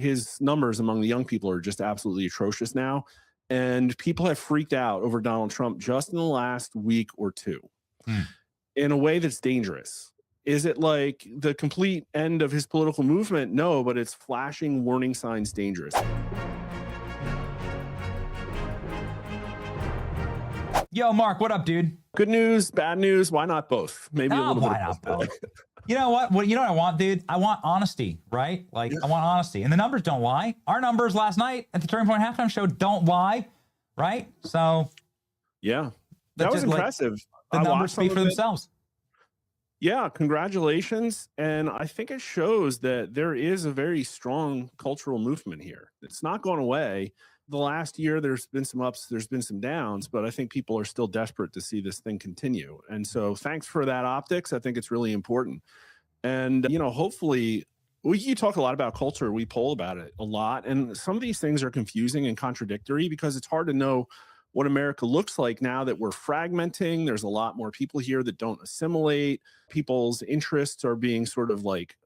his numbers among the young people are just absolutely atrocious now. And people have freaked out over Donald Trump just in the last week or two Hmm. in a way that's dangerous. Is it like the complete end of his political movement? No, but it's flashing warning signs dangerous. Yo, Mark, what up, dude? Good news, bad news. Why not both? Maybe a little bit Why of not both. both? You know what? You know what I want, dude? I want honesty, right? Like, I want honesty. And the numbers don't lie. Our numbers last night at the Turning Point Halftime Show don't lie, right? So, Yeah, that was impressive. The numbers speak for themselves. Yeah, congratulations. And I think it shows that there is a very strong cultural movement here. It's not going away. The last year, there's been some ups, there's been some downs, but I think people are still desperate to see this thing continue. And so thanks for that optics. I think it's really important. And, you know, hopefully you talk a lot about culture. We poll about it a lot. And some of these things are confusing and contradictory because it's hard to know what America looks like now that we're fragmenting. There's a lot more people here that don't assimilate. People's interests are being sort of like,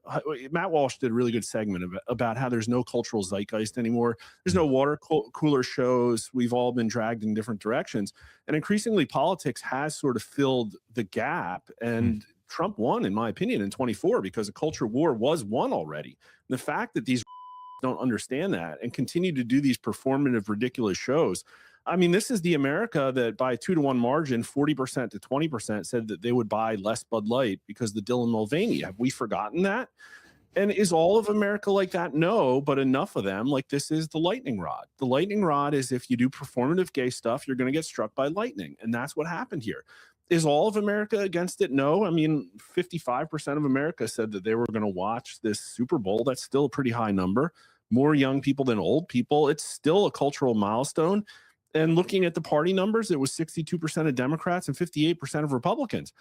Matt Walsh did a really good segment about how there's no cultural zeitgeist anymore. There's no water cooler shows. We've all been dragged in different directions. And increasingly politics has sort of filled the gap. And Trump won, in my opinion, in 24 because a culture war was won already. And the fact that these don't understand that and continue to do these performative, ridiculous shows. I mean, this is the America that by a 2-to-1 margin, 40% to 20% said that they would buy less Bud Light because the Dylan Mulvaney. Have we forgotten that? And is all of America like that? No, but enough of them. Like, this is the lightning rod. The lightning rod is if you do performative gay stuff, you're going to get struck by lightning. And that's what happened here. Is all of America against it? No. I mean, 55% of America said that they were going to watch this Super Bowl. That's still a pretty high number. More young people than old people. It's still a cultural milestone. And looking at the party numbers, it was 62% of Democrats and 58% of Republicans.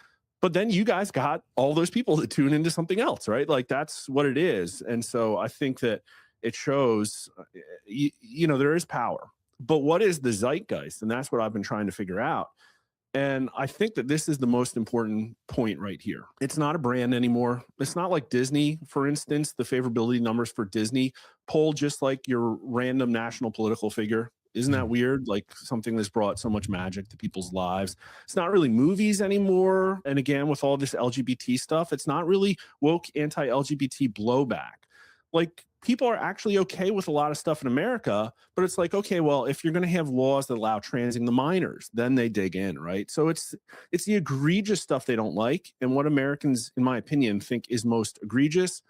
But then you guys got all those people to tune into something else, right? Like, that's what it is. And so I think that it shows, you know, there is power. But what is the zeitgeist? And that's what I've been trying to figure out. And I think that this is the most important point right here. It's not a brand anymore. It's not like Disney, for instance. The favorability numbers for Disney poll just like your random national political figure. Isn't that weird? Like, something that's brought so much magic to people's lives. It's not really movies anymore. And again, with all this LGBT stuff, it's not really woke anti-LGBT blowback. Like, people are actually okay with a lot of stuff in America, but it's like, okay, well, if you're going to have laws that allow transing the minors, then they dig in, right? So it's the egregious stuff they don't like. And what Americans, in my opinion, think is most egregious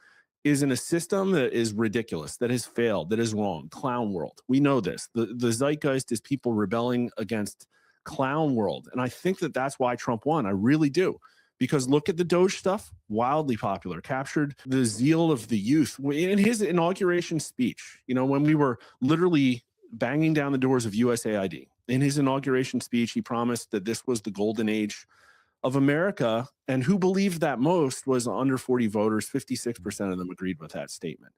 is in a system that is ridiculous, that has failed, that is wrong. Clown world. We know this. The zeitgeist is people rebelling against clown world. And I think that that's why Trump won. I really do. Because look at the Doge stuff, wildly popular, captured the zeal of the youth. In his inauguration speech, you know, when we were literally banging down the doors of USAID, in his inauguration speech, he promised that this was the golden age of America. And who believed that most was under 40 voters. 56% of them agreed with that statement.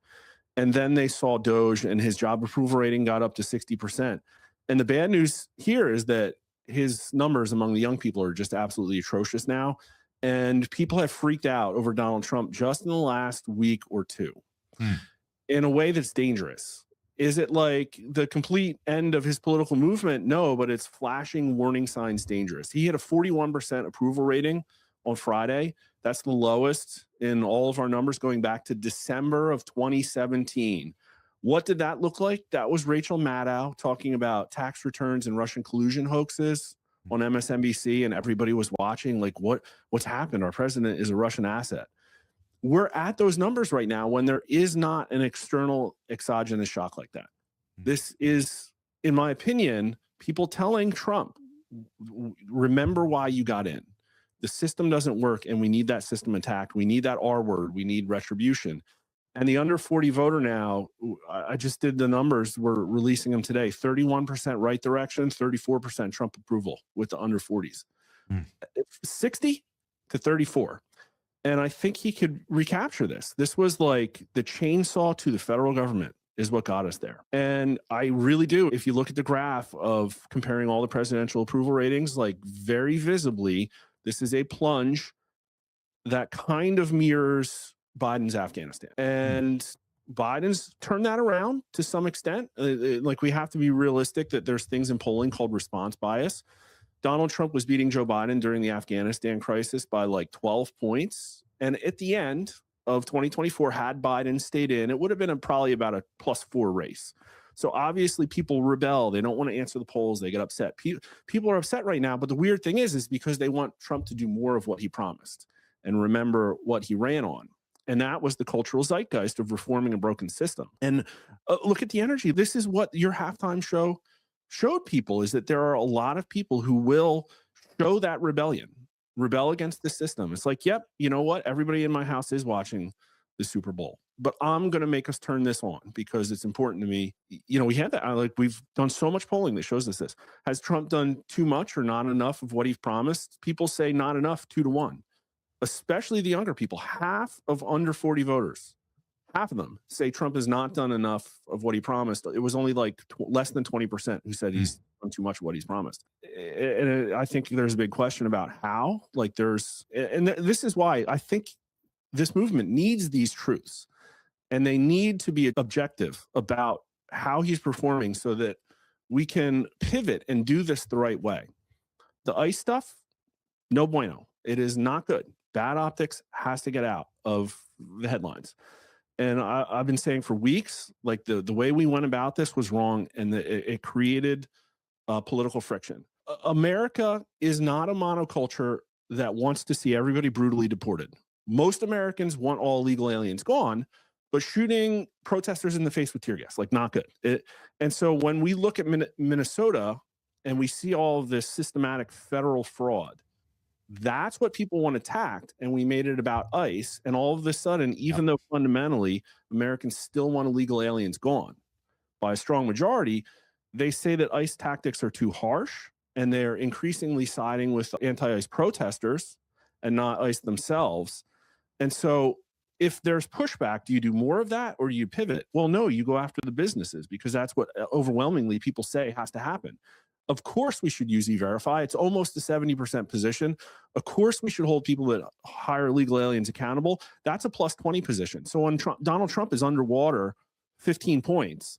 And then they saw Doge and his job approval rating got up to 60%. And the bad news here is that his numbers among the young people are just absolutely atrocious now. And people have freaked out over Donald Trump just in the last week or two in a way that's dangerous. Is it like the complete end of his political movement? No, but it's flashing warning signs dangerous. He had a 41% approval rating on Friday. That's the lowest in all of our numbers going back to December of 2017. What did that look like? That was Rachel Maddow talking about tax returns and Russian collusion hoaxes on MSNBC, and everybody was watching like, what's happened? Our president is a Russian asset. We're at those numbers right now when there is not an external exogenous shock like that. This is, in my opinion, people telling Trump, remember why you got in. The system doesn't work, and we need that system intact. We need that R word. We need retribution. And the under 40 voter now, I just did the numbers. We're releasing them today. 31% right direction, 34% Trump approval with the under 40s. 60 to 34. And I think he could recapture this. This was like the chainsaw to the federal government is what got us there. And I really do. If you look at the graph of comparing all the presidential approval ratings, like very visibly, this is a plunge that kind of mirrors Biden's Afghanistan. And Biden's turned that around to some extent. Like, we have to be realistic that there's things in polling called response bias. Donald Trump was beating Joe Biden during the Afghanistan crisis by like 12 points. And at the end of 2024, had Biden stayed in, it would have been probably about a +4 race. So obviously people rebel. They don't want to answer the polls. They get upset. People are upset right now. But the weird thing is because they want Trump to do more of what he promised and remember what he ran on. And that was the cultural zeitgeist of reforming a broken system. And look at the energy. This is what your halftime show showed people, is that there are a lot of people who will show that rebel against the system. It's like, yep, you know what? Everybody in my house is watching the Super Bowl, but I'm going to make us turn this on because it's important to me. You know, we had that, like, we've done so much polling that shows us this. Has Trump done too much or not enough of what he's promised? People say not enough, 2-1, especially the younger people. Half of under 40 voters, half of them say Trump has not done enough of what he promised. It was only like less than 20% who said he's done too much of what he's promised. And I think there's a big question about how, like, this is why I think this movement needs these truths, and they need to be objective about how he's performing so that we can pivot and do this the right way. The ICE stuff, no bueno. It is not good. Bad optics has to get out of the headlines. And I've been saying for weeks, like, the way we went about this was wrong, and it created political friction. America is not a monoculture that wants to see everybody brutally deported. Most Americans want all illegal aliens gone, but shooting protesters in the face with tear gas, like, not good. And so when we look at Minnesota and we see all of this systematic federal fraud, that's what people want attacked, and we made it about ICE. And all of a sudden, even though fundamentally Americans still want illegal aliens gone by a strong majority, they say that ICE tactics are too harsh, and they're increasingly siding with anti-ICE protesters and not ICE themselves. And so if there's pushback, do you do more of that or do you pivot? Well, no, you go after the businesses, because that's what overwhelmingly people say has to happen. Of course we should use E-Verify. It's almost a 70% position. Of course we should hold people that hire illegal aliens accountable. That's a +20 position. So when Donald Trump is underwater 15 points,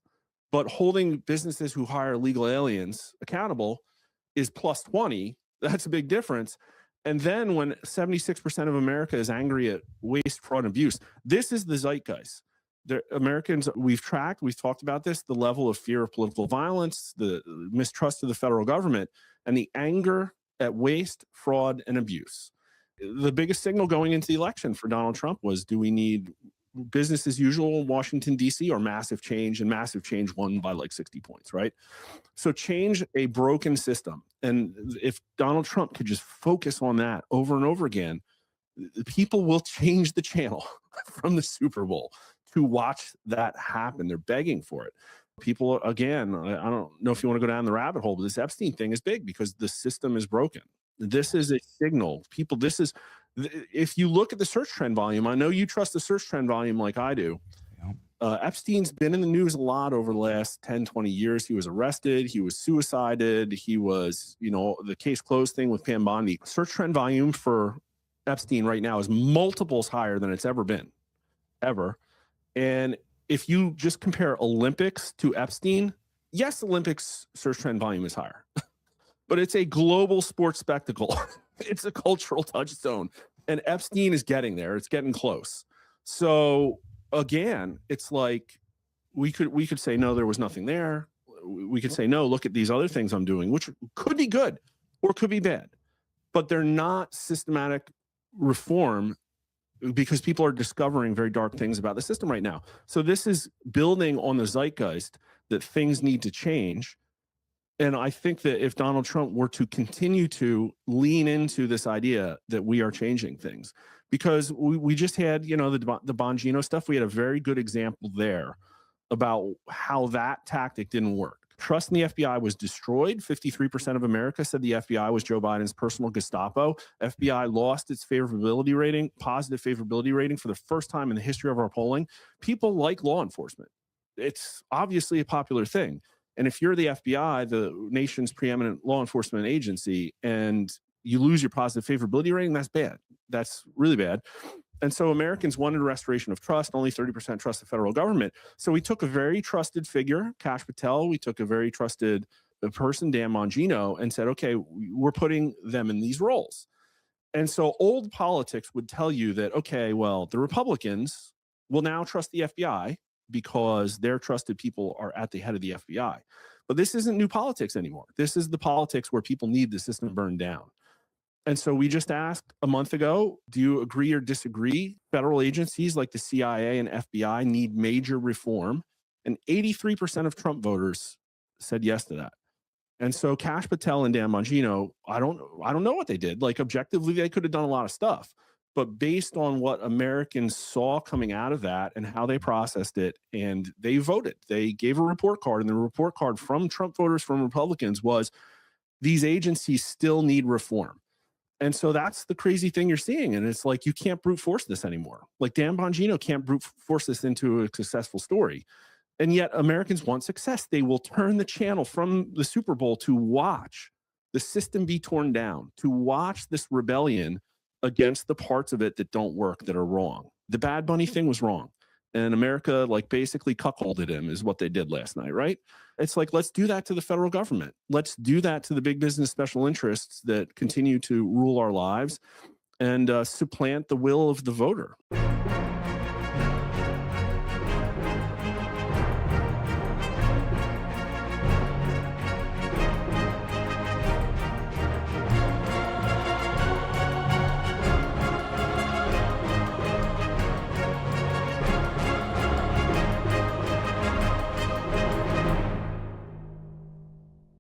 but holding businesses who hire illegal aliens accountable is +20, that's a big difference. And then when 76% of America is angry at waste, fraud, and abuse, this is the zeitgeist. The Americans, we've talked about this, the level of fear of political violence, the mistrust of the federal government, and the anger at waste, fraud, and abuse. The biggest signal going into the election for Donald Trump was, do we need business as usual in Washington, D.C., or massive change? And massive change won by like 60 points, right? So change a broken system. And if Donald Trump could just focus on that over and over again, people will change the channel from the Super Bowl to watch that happen. They're begging for it. People, again, I don't know if you want to go down the rabbit hole, but this Epstein thing is big because the system is broken. This is a signal. People, if you look at the search trend volume, I know you trust the search trend volume like I do. Epstein's been in the news a lot over the last 10, 20 years. He was arrested. He was suicided. He was, the case closed thing with Pam Bondi. Search trend volume for Epstein right now is multiples higher than it's ever been, ever. And if you just compare Olympics to Epstein, yes, Olympics search trend volume is higher, but it's a global sports spectacle. It's a cultural touchstone, and Epstein is getting there. It's getting close. So again, it's like we could say, no, there was nothing there. We could say, no, look at these other things I'm doing, which could be good or could be bad, but they're not systematic reform, because people are discovering very dark things about the system right now. So this is building on the zeitgeist that things need to change. And I think that if Donald Trump were to continue to lean into this idea that we are changing things, because we just had, the Bongino stuff, we had a very good example there about how that tactic didn't work. Trust in the FBI was destroyed. 53% of America said the FBI was Joe Biden's personal Gestapo. FBI lost its favorability rating, positive favorability rating, for the first time in the history of our polling. People like law enforcement. It's obviously a popular thing. And if you're the FBI, the nation's preeminent law enforcement agency, and you lose your positive favorability rating, that's bad. That's really bad. And so Americans wanted a restoration of trust, only 30% trust the federal government. So we took a very trusted figure, Kash Patel, we took a very trusted person, Dan Bongino, and said, okay, we're putting them in these roles. And so old politics would tell you that, okay, well, the Republicans will now trust the FBI because their trusted people are at the head of the FBI. But this isn't new politics anymore. This is the politics where people need the system burned down. And so we just asked a month ago, do you agree or disagree? Federal agencies like the CIA and FBI need major reform. And 83% of Trump voters said yes to that. And so Kash Patel and Dan Bongino, I don't know what they did. Like objectively, they could have done a lot of stuff. But based on what Americans saw coming out of that and how they processed it, and they voted, they gave a report card, and the report card from Trump voters, from Republicans, was these agencies still need reform. And so that's the crazy thing you're seeing. And it's like, you can't brute force this anymore. Like Dan Bongino can't brute force this into a successful story. And yet Americans want success. They will turn the channel from the Super Bowl to watch the system be torn down, to watch this rebellion against the parts of it that don't work, that are wrong. The Bad Bunny thing was wrong. And America, like, basically cuckolded him is what they did last night, right? It's like, let's do that to the federal government. Let's do that to the big business special interests that continue to rule our lives and supplant the will of the voter.